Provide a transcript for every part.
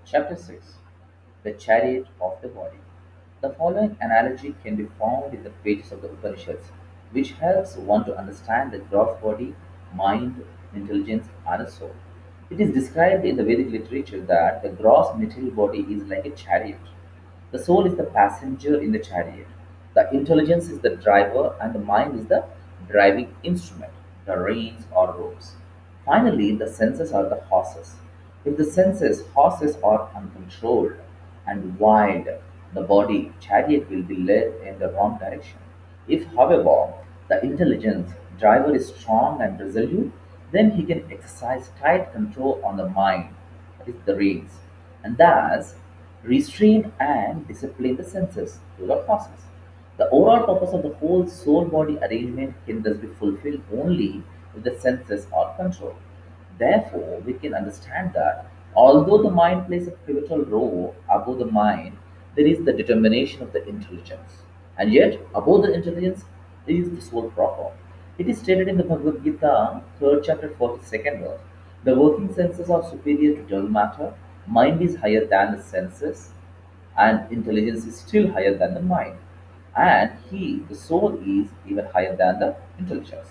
Chapter 6. The Chariot of the Body. The following analogy can be found in the pages of the Upanishads, which helps one to understand the gross body, mind, intelligence, and a soul. It is described in the Vedic literature that the gross material body is like a chariot. The soul is the passenger in the chariot. The intelligence is the driver, and the mind is the driving instrument, the reins or ropes. Finally, the senses are the horses. If the senses, horses are uncontrolled and wild, the body, chariot, will be led in the wrong direction. If, however, the intelligence, driver is strong and resolute, then he can exercise tight control on the mind, that is the reins, and thus restrain and discipline the senses to the process. The overall purpose of the whole soul body arrangement can thus be fulfilled only if the senses are controlled. Therefore, we can understand that although the mind plays a pivotal role above the mind, there is the determination of the intelligence. And yet, above the intelligence is the soul proper. It is stated in the Bhagavad Gita, 3rd chapter, 42nd verse. The working senses are superior to dull matter, mind is higher than the senses, and intelligence is still higher than the mind. And he, the soul, is even higher than the intelligence.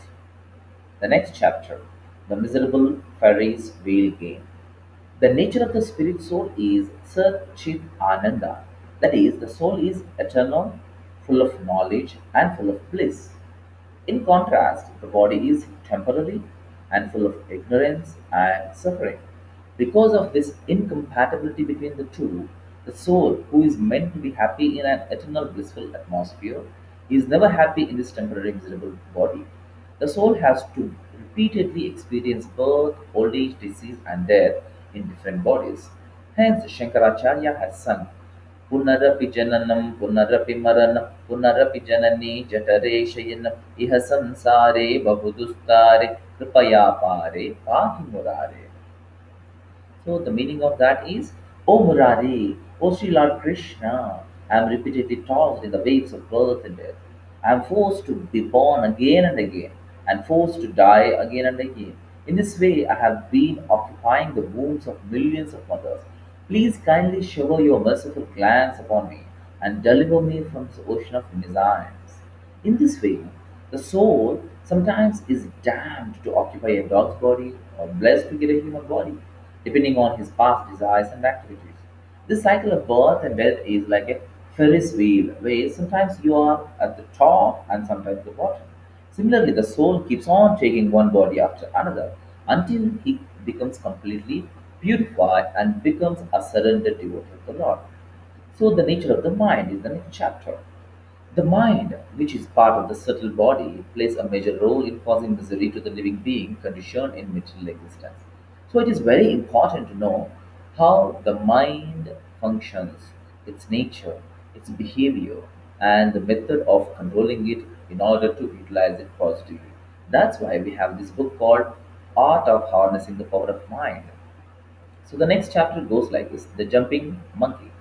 The next chapter, the miserable Pharisees veil gain. The nature of the spirit soul is Sat Chit Ananda. That is, the soul is eternal, full of knowledge, and full of bliss. In contrast, the body is temporary and full of ignorance and suffering. Because of this incompatibility between the two, the soul, who is meant to be happy in an eternal blissful atmosphere, is never happy in this temporary miserable body. The soul has to repeatedly experience birth, old age, disease, and death in different bodies. Hence, Shankaracharya has sung पुनरपि जननं पुनरपि मरणं पुनरपि जननी जठरे शयनम् इह संसारे बहुदुस्तारे कृपया पारे पाहि मुरारे. So the meaning of that is, O Murari, O Sri Lord Krishna, I am repeatedly tossed in the waves of birth and death. I am forced to be born again and again, and forced to die again and again. In this way, I have been occupying the wombs of millions of mothers. Please kindly shower your merciful glance upon me, and deliver me from this ocean of miseries. In this way, the soul sometimes is damned to occupy a dog's body or blessed to get a human body, depending on his past desires and activities. This cycle of birth and death is like a Ferris wheel, where sometimes you are at the top and sometimes the bottom. Similarly, the soul keeps on taking one body after another until he becomes completely purified and becomes a surrendered devotee of the Lord. So, the nature of the mind is the next chapter. The mind, which is part of the subtle body, plays a major role in causing misery to the living being conditioned in material existence. So it is very important to know how the mind functions, its nature, its behavior, and the method of controlling it in order to utilize it positively. That's why we have this book called Art of Harnessing the Power of Mind. So the next chapter goes like this: The Jumping Monkey.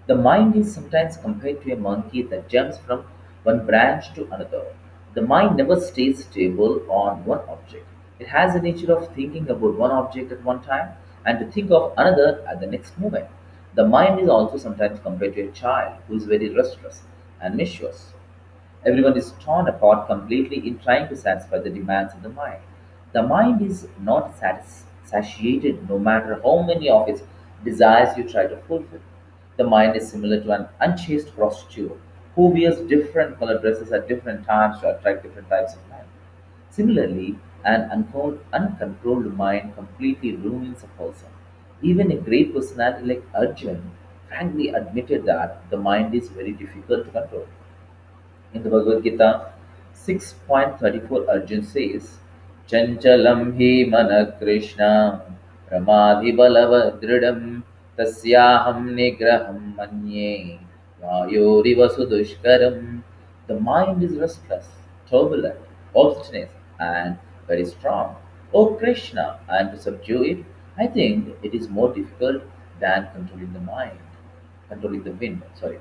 The mind is sometimes compared to a monkey that jumps from one branch to another. The mind never stays stable on one object. It has the nature of thinking about one object at one time and to think of another at the next moment. The mind is also sometimes compared to a child who is very restless and mischievous. Everyone is torn apart completely in trying to satisfy the demands of the mind. The mind is not satiated no matter how many of its desires you try to fulfill. The mind is similar to an unchaste prostitute who wears different colored dresses at different times to attract different types of men. Similarly, an uncontrolled mind completely ruins a person. Even a great personality like Arjun frankly admitted that the mind is very difficult to control. In the Bhagavad Gita 6.34, Arjun says, Chanchalam hi mana Krishna Ramadhi balavadridam tasyaham nigraham manye vayoriva sudushkaram. The mind is restless, turbulent, obstinate, and very strong. O Krishna, and to subdue it, I think it is more difficult than controlling the wind. Sorry.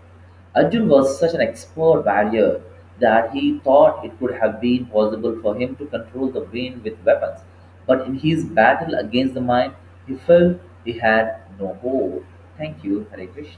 Arjun was such an expert warrior that he thought it could have been possible for him to control the wind with weapons. But in his battle against the mind, he felt he had no hope. Thank you. Hare Krishna.